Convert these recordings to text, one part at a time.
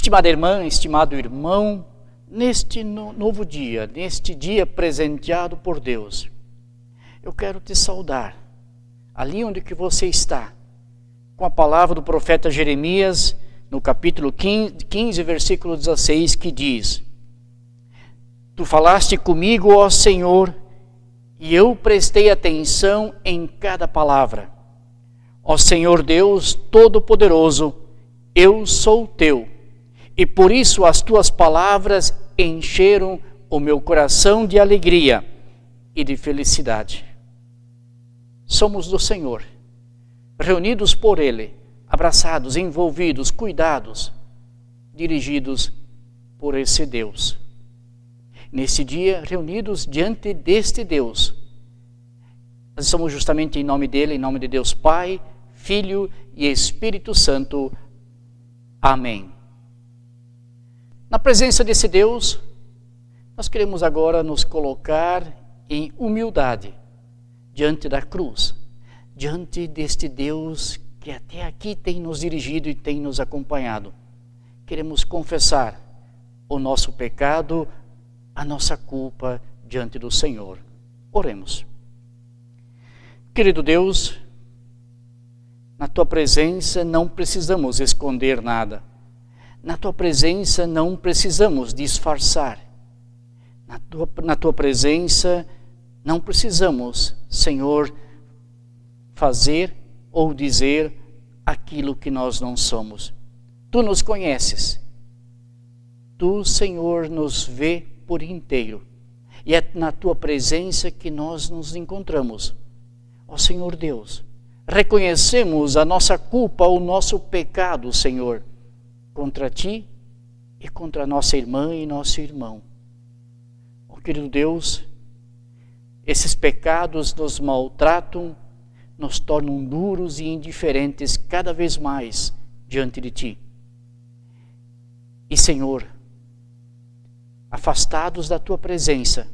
Estimada irmã, estimado irmão, neste novo dia, neste dia presenteado por Deus, eu quero te saudar, ali onde que você está, com a palavra do profeta Jeremias, no capítulo 15, versículo 16, que diz: Tu falaste comigo, ó Senhor, e eu prestei atenção em cada palavra. Ó Senhor Deus Todo-Poderoso, eu sou teu, e por isso as tuas palavras encheram o meu coração de alegria e de felicidade. Somos do Senhor, reunidos por Ele, abraçados, envolvidos, cuidados, dirigidos por esse Deus. Nesse dia, reunidos diante deste Deus, nós estamos justamente em nome dEle, em nome de Deus Pai, Filho e Espírito Santo. Amém. Na presença desse Deus, nós queremos agora nos colocar em humildade diante da cruz, diante deste Deus que até aqui tem nos dirigido e tem nos acompanhado. Queremos confessar o nosso pecado, a nossa culpa diante do Senhor. Oremos. Querido Deus, na Tua presença não precisamos esconder nada. Na Tua presença não precisamos disfarçar. Na Tua presença não precisamos, Senhor, fazer ou dizer aquilo que nós não somos. Tu nos conheces. Tu, Senhor, nos vê por inteiro. E é na Tua presença que nós nos encontramos. Ó Senhor Deus, reconhecemos a nossa culpa, o nosso pecado, Senhor, contra Ti e contra nossa irmã e nosso irmão. Ó querido Deus, esses pecados nos maltratam, nos tornam duros e indiferentes cada vez mais diante de Ti. E Senhor, afastados da Tua presença,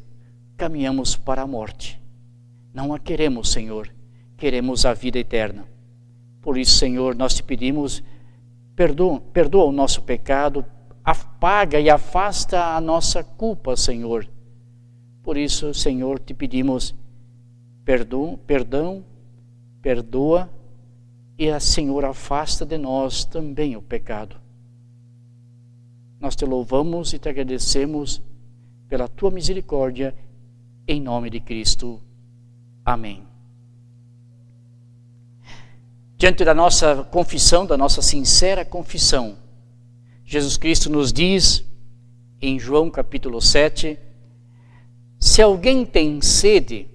caminhamos para a morte. Não a queremos, Senhor, queremos a vida eterna. Por isso, Senhor, nós te pedimos, perdoa o nosso pecado, apaga e afasta a nossa culpa, Senhor. Por isso, Senhor, te pedimos perdão, perdoa e, Senhor, afasta de nós também o pecado. Nós te louvamos e te agradecemos pela Tua misericórdia, em nome de Cristo. Amém. Diante da nossa confissão, da nossa sincera confissão, Jesus Cristo nos diz, em João capítulo 7, se alguém tem sede,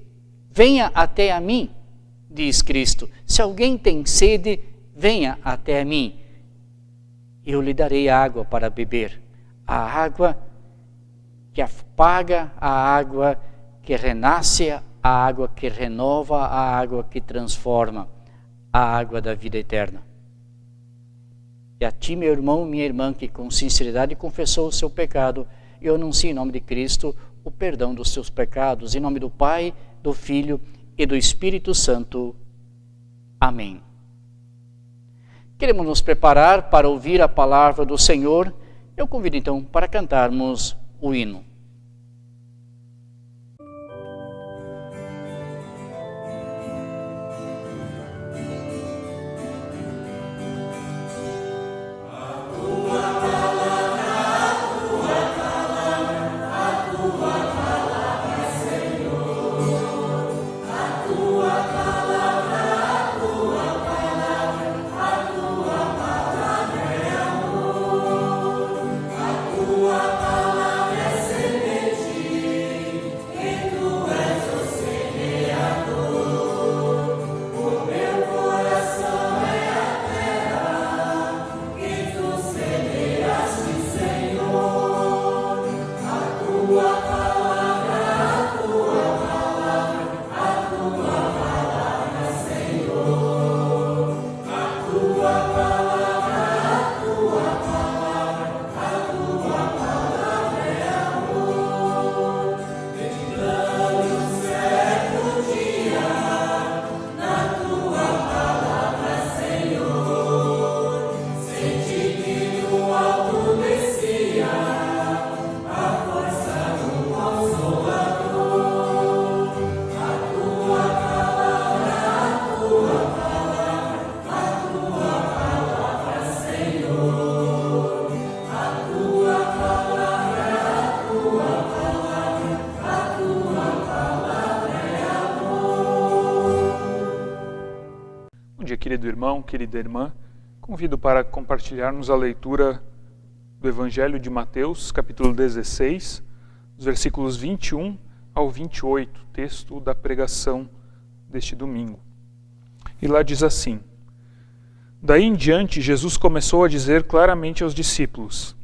venha até a mim, diz Cristo. Se alguém tem sede, venha até a mim. Eu lhe darei água para beber. A água que apaga, a água que renasce, a água que renova, a água que transforma, a água da vida eterna. E a ti, meu irmão, minha irmã, que com sinceridade confessou o seu pecado, eu anuncio em nome de Cristo o perdão dos seus pecados, em nome do Pai, do Filho e do Espírito Santo. Amém. Queremos nos preparar para ouvir a palavra do Senhor. Eu convido então para cantarmos o hino. Tua palavra é querido irmão, querida irmã, convido para compartilharmos a leitura do Evangelho de Mateus, capítulo 16, os versículos 21 ao 28, texto da pregação deste domingo. E lá diz assim: Daí em diante, Jesus começou a dizer claramente aos discípulos: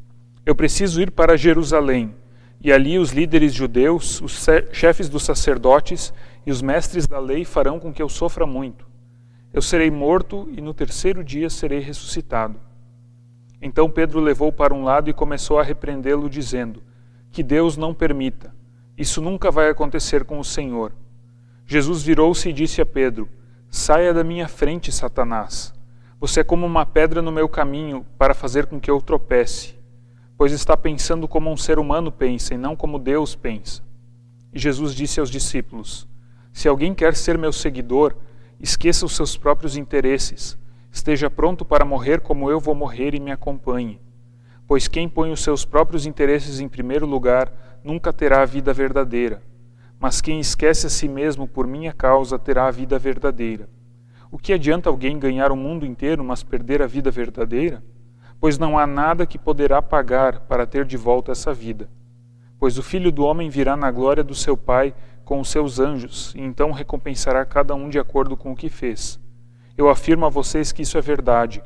Eu preciso ir para Jerusalém, e ali os líderes judeus, os chefes dos sacerdotes e os mestres da lei farão com que eu sofra muito. Eu serei morto e no terceiro dia serei ressuscitado. Então Pedro levou para um lado e começou a repreendê-lo, dizendo: Que Deus não permita. Isso nunca vai acontecer com o Senhor. Jesus virou-se e disse a Pedro: Saia da minha frente, Satanás. Você é como uma pedra no meu caminho para fazer com que eu tropece, pois está pensando como um ser humano pensa e não como Deus pensa. E Jesus disse aos discípulos: Se alguém quer ser meu seguidor, esqueça os seus próprios interesses, esteja pronto para morrer como eu vou morrer e me acompanhe. Pois quem põe os seus próprios interesses em primeiro lugar nunca terá a vida verdadeira, mas quem esquece a si mesmo por minha causa terá a vida verdadeira. O que adianta alguém ganhar o mundo inteiro, mas perder a vida verdadeira? Pois não há nada que poderá pagar para ter de volta essa vida. Pois o Filho do Homem virá na glória do seu Pai com os seus anjos, e então recompensará cada um de acordo com o que fez. Eu afirmo a vocês que isso é verdade.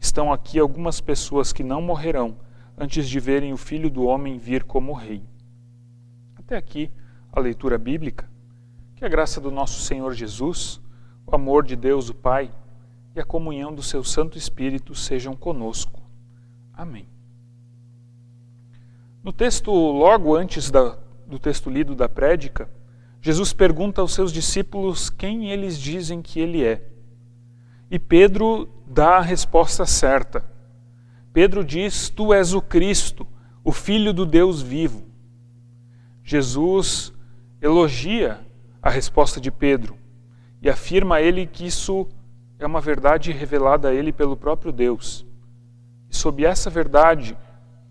Estão aqui algumas pessoas que não morrerão antes de verem o Filho do Homem vir como Rei. Até aqui a leitura bíblica. Que a graça do nosso Senhor Jesus, o amor de Deus o Pai e a comunhão do seu Santo Espírito sejam conosco. Amém. No texto, logo antes do texto lido da prédica, Jesus pergunta aos seus discípulos quem eles dizem que ele é. E Pedro dá a resposta certa. Pedro diz: Tu és o Cristo, o Filho do Deus vivo. Jesus elogia a resposta de Pedro e afirma a ele que isso é uma verdade revelada a ele pelo próprio Deus. E sob essa verdade,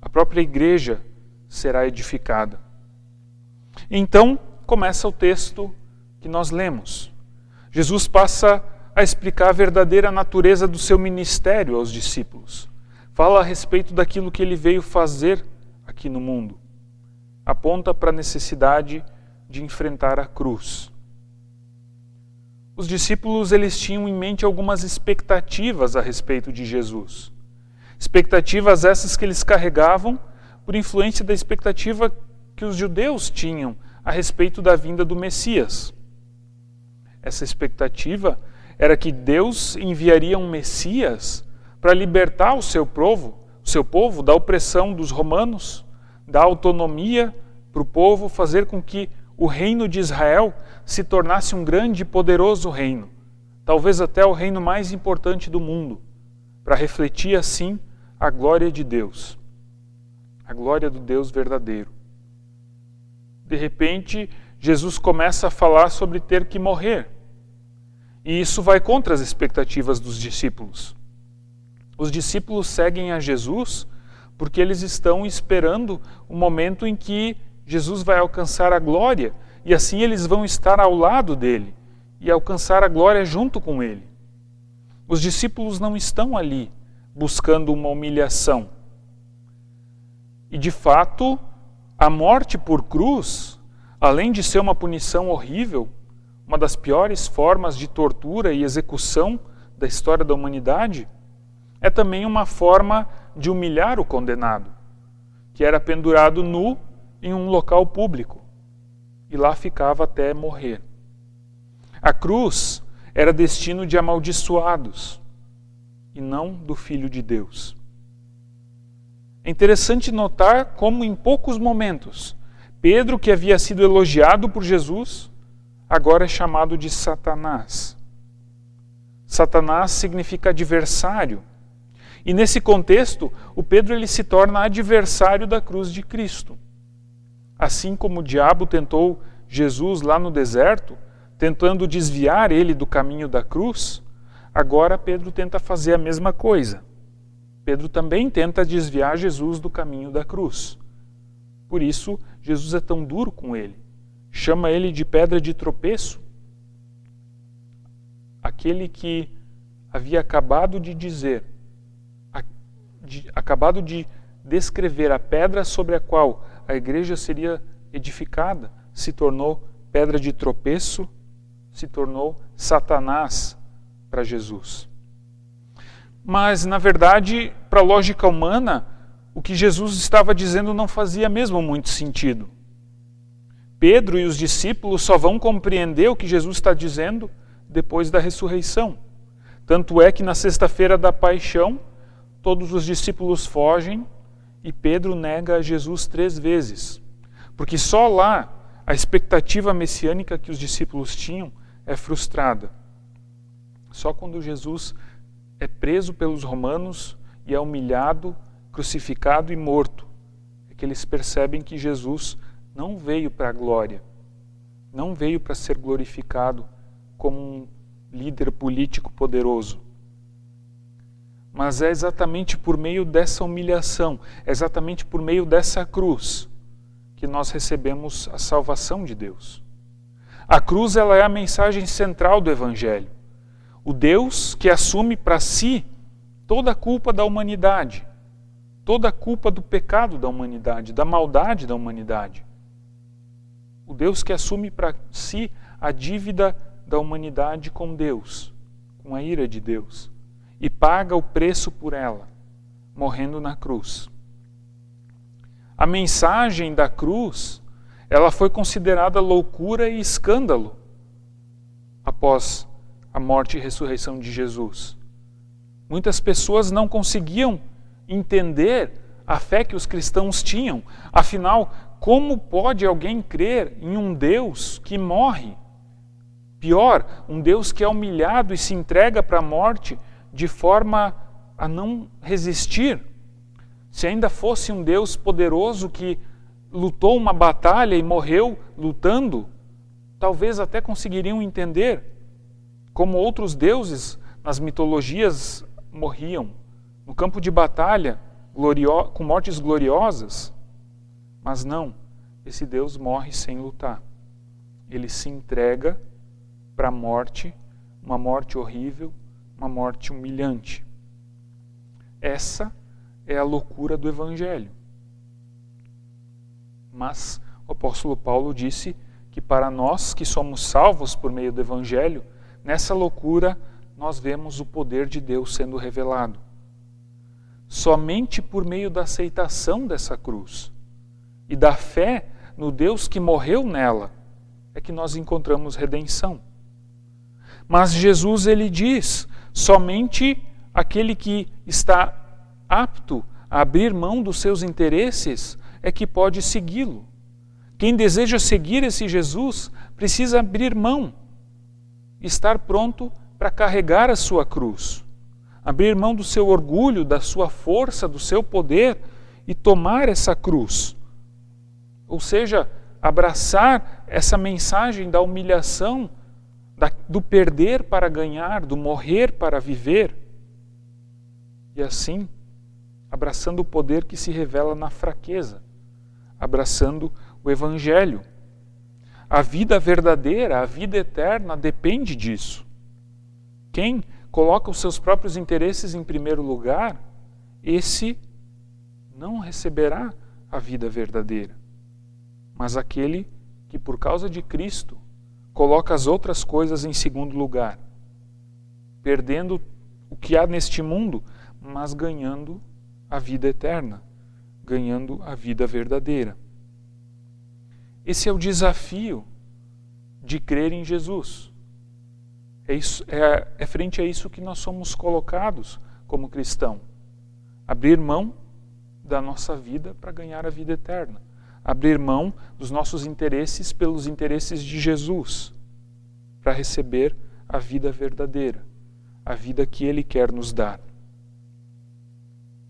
a própria igreja será edificada. Então, começa o texto que nós lemos. Jesus passa a explicar a verdadeira natureza do seu ministério aos discípulos. Fala a respeito daquilo que ele veio fazer aqui no mundo. Aponta para a necessidade de enfrentar a cruz. Os discípulos, eles tinham em mente algumas expectativas a respeito de Jesus. Expectativas essas que eles carregavam por influência da expectativa que os judeus tinham a respeito da vinda do Messias. Essa expectativa era que Deus enviaria um Messias para libertar o seu povo da opressão dos romanos, dar autonomia para o povo, fazer com que o reino de Israel se tornasse um grande e poderoso reino, talvez até o reino mais importante do mundo, para refletir assim a glória de Deus, a glória do Deus verdadeiro. De repente, Jesus começa a falar sobre ter que morrer. E isso vai contra as expectativas dos discípulos. Os discípulos seguem a Jesus porque eles estão esperando o momento em que Jesus vai alcançar a glória e assim eles vão estar ao lado dele e alcançar a glória junto com ele. Os discípulos não estão ali buscando uma humilhação. E de fato, a morte por cruz, além de ser uma punição horrível, uma das piores formas de tortura e execução da história da humanidade, é também uma forma de humilhar o condenado, que era pendurado nu em um local público e lá ficava até morrer. A cruz era destino de amaldiçoados e não do Filho de Deus. É interessante notar como em poucos momentos, Pedro, que havia sido elogiado por Jesus, agora é chamado de Satanás. Satanás significa adversário. E nesse contexto, o Pedro ele se torna adversário da cruz de Cristo. Assim como o diabo tentou Jesus lá no deserto, tentando desviar ele do caminho da cruz, agora Pedro tenta fazer a mesma coisa. Pedro também tenta desviar Jesus do caminho da cruz. Por isso, Jesus é tão duro com ele. Chama ele de pedra de tropeço. Aquele que havia acabado de dizer, acabado de descrever a pedra sobre a qual a igreja seria edificada, se tornou pedra de tropeço, se tornou Satanás para Jesus. Mas, na verdade, para a lógica humana, o que Jesus estava dizendo não fazia mesmo muito sentido. Pedro e os discípulos só vão compreender o que Jesus está dizendo depois da ressurreição. Tanto é que na sexta-feira da paixão, todos os discípulos fogem e Pedro nega a Jesus 3 vezes. Porque só lá a expectativa messiânica que os discípulos tinham é frustrada. Só quando Jesus é preso pelos romanos e é humilhado, crucificado e morto, é que eles percebem que Jesus não veio para a glória, não veio para ser glorificado como um líder político poderoso. Mas é exatamente por meio dessa humilhação, é exatamente por meio dessa cruz que nós recebemos a salvação de Deus. A cruz, ela é a mensagem central do Evangelho. O Deus que assume para si toda a culpa da humanidade, toda a culpa do pecado da humanidade, da maldade da humanidade. O Deus que assume para si a dívida da humanidade com Deus, com a ira de Deus, e paga o preço por ela, morrendo na cruz. A mensagem da cruz, ela foi considerada loucura e escândalo após a morte e ressurreição de Jesus. Muitas pessoas não conseguiam entender a fé que os cristãos tinham. Afinal, como pode alguém crer em um Deus que morre? Pior, um Deus que é humilhado e se entrega para a morte de forma a não resistir. Se ainda fosse um Deus poderoso que lutou uma batalha e morreu lutando, talvez até conseguiriam entender como outros deuses nas mitologias morriam no campo de batalha, com mortes gloriosas. Mas não, esse Deus morre sem lutar. Ele se entrega para a morte, uma morte horrível, uma morte humilhante. Essa é a loucura do Evangelho. Mas o apóstolo Paulo disse que para nós que somos salvos por meio do Evangelho, nessa loucura nós vemos o poder de Deus sendo revelado. Somente por meio da aceitação dessa cruz e da fé no Deus que morreu nela é que nós encontramos redenção. Mas Jesus, ele diz, somente aquele que está apto a abrir mão dos seus interesses é que pode segui-lo. Quem deseja seguir esse Jesus precisa abrir mão, estar pronto para carregar a sua cruz, abrir mão do seu orgulho, da sua força, do seu poder e tomar essa cruz. Ou seja, abraçar essa mensagem da humilhação, do perder para ganhar, do morrer para viver. E assim, abraçando o poder que se revela na fraqueza, abraçando o Evangelho. A vida verdadeira, a vida eterna depende disso. Quem coloca os seus próprios interesses em primeiro lugar, esse não receberá a vida verdadeira. Mas aquele que, por causa de Cristo, coloca as outras coisas em segundo lugar, perdendo o que há neste mundo, mas ganhando a vida eterna, ganhando a vida verdadeira. Esse é o desafio de crer em Jesus. É frente a isso que nós somos colocados como cristão. Abrir mão da nossa vida para ganhar a vida eterna. Abrir mão dos nossos interesses pelos interesses de Jesus, para receber a vida verdadeira, a vida que Ele quer nos dar.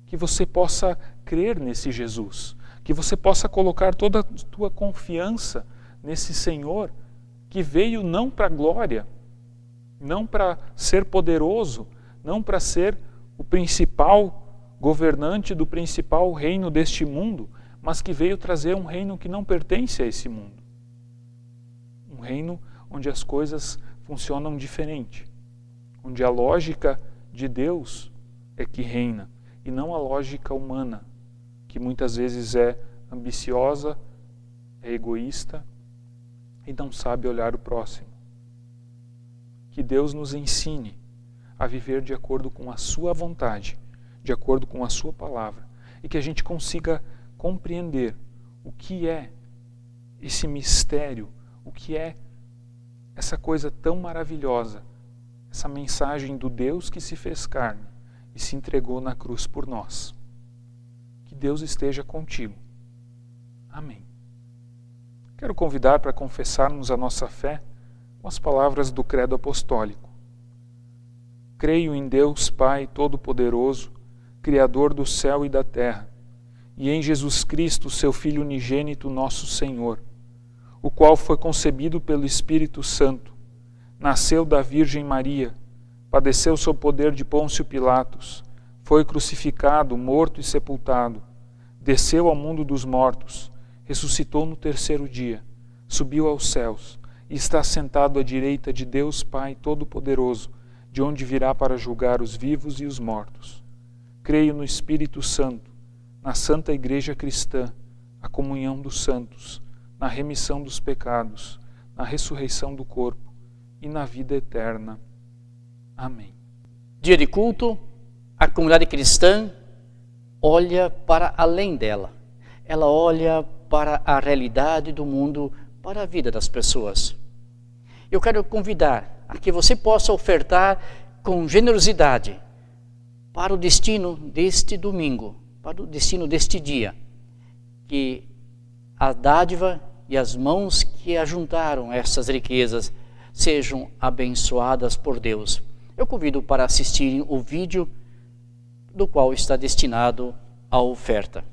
Que você possa crer nesse Jesus, que você possa colocar toda a tua confiança nesse Senhor, que veio não para a glória, não para ser poderoso, não para ser o principal governante do principal reino deste mundo, mas que veio trazer um reino que não pertence a esse mundo. Um reino onde as coisas funcionam diferente, onde a lógica de Deus é que reina, e não a lógica humana, que muitas vezes é ambiciosa, é egoísta e não sabe olhar o próximo. Que Deus nos ensine a viver de acordo com a sua vontade, de acordo com a sua palavra, e que a gente consiga compreender o que é esse mistério, o que é essa coisa tão maravilhosa, essa mensagem do Deus que se fez carne e se entregou na cruz por nós. Que Deus esteja contigo. Amém. Quero convidar para confessarmos a nossa fé com as palavras do Credo Apostólico. Creio em Deus Pai Todo-Poderoso, Criador do céu e da terra, e em Jesus Cristo, seu Filho unigênito, nosso Senhor, o qual foi concebido pelo Espírito Santo, nasceu da Virgem Maria, padeceu sob o poder de Pôncio Pilatos, foi crucificado, morto e sepultado, desceu ao mundo dos mortos, ressuscitou no terceiro dia, subiu aos céus e está sentado à direita de Deus Pai Todo-Poderoso, de onde virá para julgar os vivos e os mortos. Creio no Espírito Santo, na Santa Igreja Cristã, a comunhão dos santos, na remissão dos pecados, na ressurreição do corpo e na vida eterna. Amém. Dia de culto, a comunidade cristã olha para além dela. Ela olha para a realidade do mundo, para a vida das pessoas. Eu quero convidar a que você possa ofertar com generosidade para o destino deste domingo, para o destino deste dia, que a dádiva e as mãos que ajuntaram essas riquezas sejam abençoadas por Deus. Eu convido para assistirem o vídeo do qual está destinado a oferta.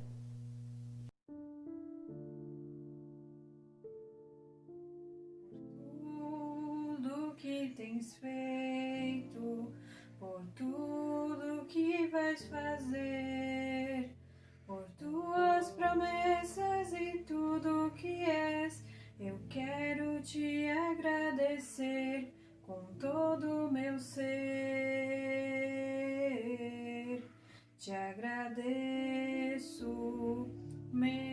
Tudo que tens feito, por tudo que vais fazer, por tuas promessas e tudo que és, eu quero te agradecer com todo o meu ser. Te agradeço, meu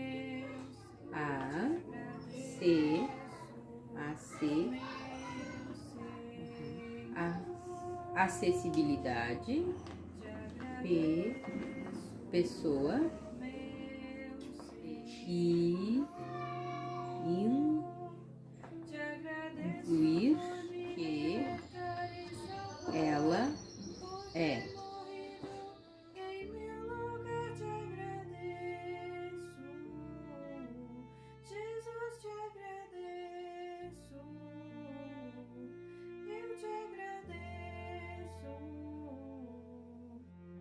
acessibilidade, pessoa e incluir que ela é. Em meu lugar te agradeço, Jesus, te agradeço, eu te agradeço,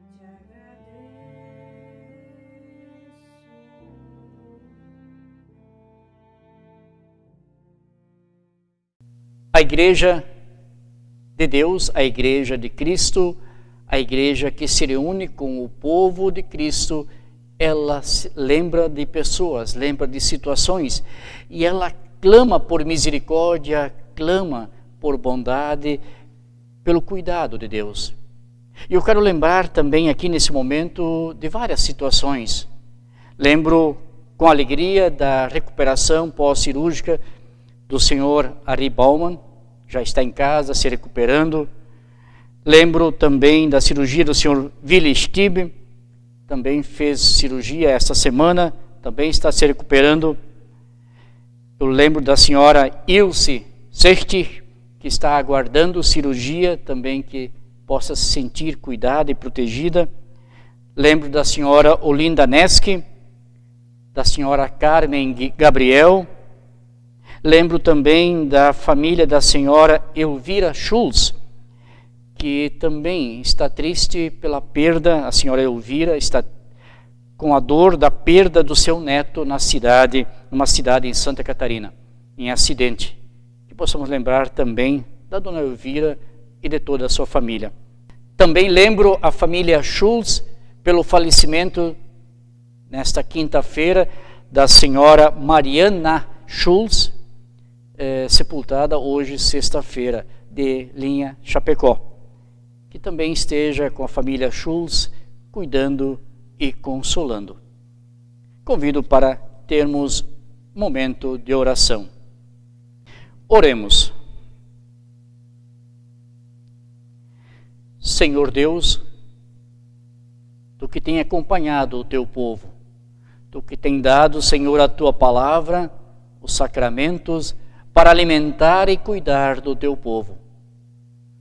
te agradeço. A igreja de Deus, a igreja de Cristo, a igreja que se reúne com o povo de Cristo, ela lembra de pessoas, lembra de situações, e ela clama por misericórdia, clama por bondade, pelo cuidado de Deus. E eu quero lembrar também aqui nesse momento de várias situações. Lembro com alegria da recuperação pós-cirúrgica do senhor Ari Baumann, já está em casa se recuperando. Lembro também da cirurgia do senhor Willi Stieb, também fez cirurgia esta semana, também está se recuperando. Eu lembro da senhora Ilse Sechter, que está aguardando cirurgia, também que possa se sentir cuidada e protegida. Lembro da senhora Olinda Neski, da senhora Carmen Gabriel. Lembro também da família da senhora Elvira Schultz, que também está triste pela perda. A senhora Elvira está com a dor da perda do seu neto numa cidade em Santa Catarina, em acidente. Que possamos lembrar também da dona Elvira e de toda a sua família. Também lembro a família Schultz pelo falecimento, nesta quinta-feira, da senhora Mariana Schultz, sepultada hoje, sexta-feira, de Linha Chapecó. Que que também esteja com a família Schulz, cuidando e consolando. Convido para termos momento de oração. Oremos. Senhor Deus, Tu que tem acompanhado o Teu povo, Tu que tem dado, Senhor, a Tua palavra, os sacramentos, para alimentar e cuidar do Teu povo.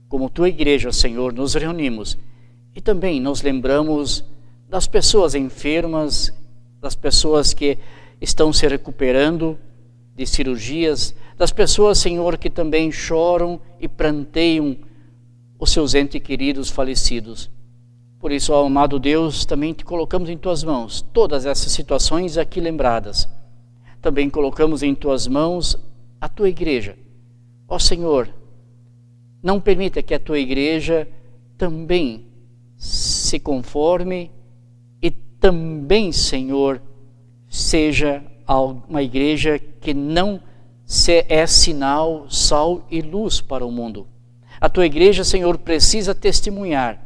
Como Tua igreja, Senhor, nos reunimos e também nos lembramos das pessoas enfermas, das pessoas que estão se recuperando de cirurgias, das pessoas, Senhor, que também choram e pranteiam os seus entes queridos falecidos. Por isso, ó amado Deus, também te colocamos em Tuas mãos todas essas situações aqui lembradas. Também colocamos em Tuas mãos a Tua igreja. Ó Senhor, não permita que a Tua igreja também se conforme e também, Senhor, seja uma igreja que não é sinal, sal e luz para o mundo. A Tua igreja, Senhor, precisa testemunhar.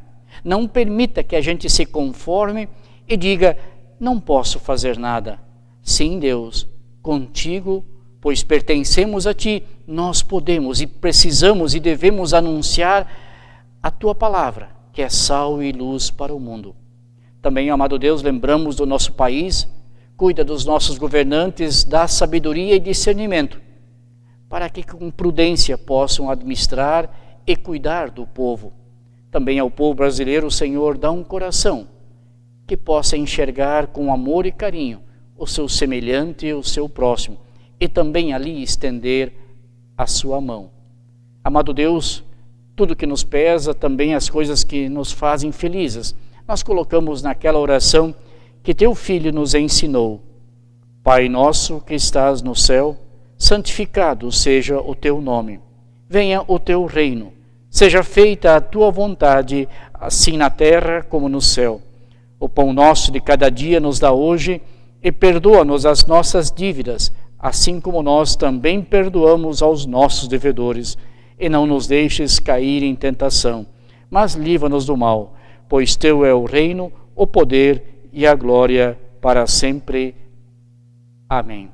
Não permita que a gente se conforme e diga, não posso fazer nada. Sim, Deus, contigo, pois pertencemos a Ti, nós podemos e precisamos e devemos anunciar a Tua palavra, que é sal e luz para o mundo. Também, amado Deus, lembramos do nosso país, cuida dos nossos governantes, dá sabedoria e discernimento, para que com prudência possam administrar e cuidar do povo. Também ao povo brasileiro, Senhor, dá um coração que possa enxergar com amor e carinho o seu semelhante e o seu próximo, e também ali estender a sua mão. Amado Deus, tudo que nos pesa, também as coisas que nos fazem felizes, nós colocamos naquela oração que Teu Filho nos ensinou. Pai nosso que estás no céu, santificado seja o Teu nome. Venha o Teu reino. Seja feita a Tua vontade, assim na terra como no céu. O pão nosso de cada dia nos dá hoje e perdoa-nos as nossas dívidas, assim como nós também perdoamos aos nossos devedores. E não nos deixes cair em tentação, mas livra-nos do mal, pois Teu é o reino, o poder e a glória para sempre. Amém.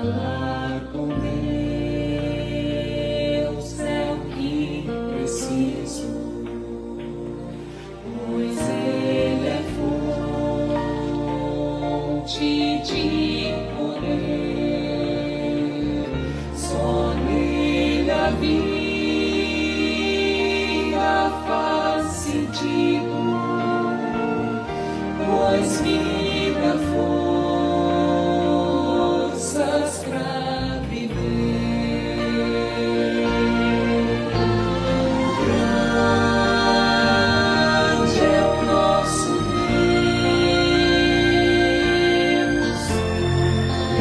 Falar com Deus é o que preciso, pois Ele é fonte vida faz sentido, pois me dá forças pra viver. Grande é o nosso Deus,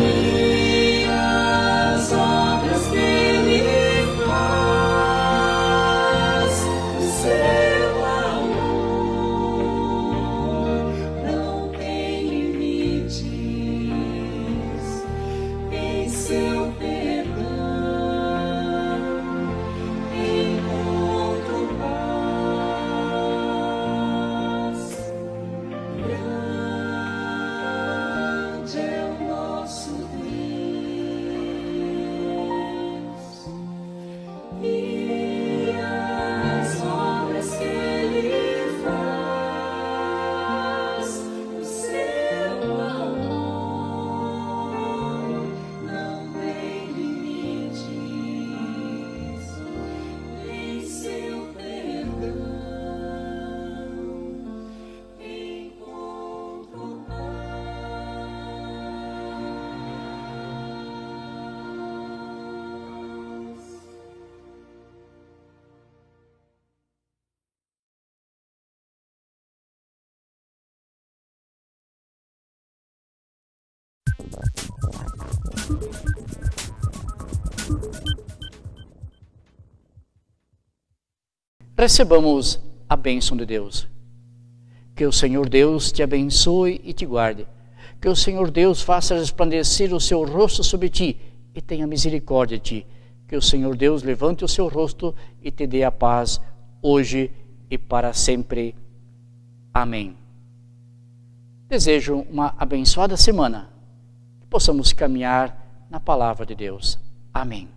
e as obras que Ele faz. O seu amor não tem limites, em seu perdão encontro paz. Grande é o nosso Deus, e as obras que Ele faz. O seu amor não tem limites, em seu perdão encontro paz. Recebamos a bênção de Deus. Que o Senhor Deus te abençoe e te guarde. Que o Senhor Deus faça resplandecer o seu rosto sobre ti e tenha misericórdia de ti. Que o Senhor Deus levante o seu rosto e te dê a paz hoje e para sempre. Amém. Desejo uma abençoada semana. Que possamos caminhar na palavra de Deus. Amém.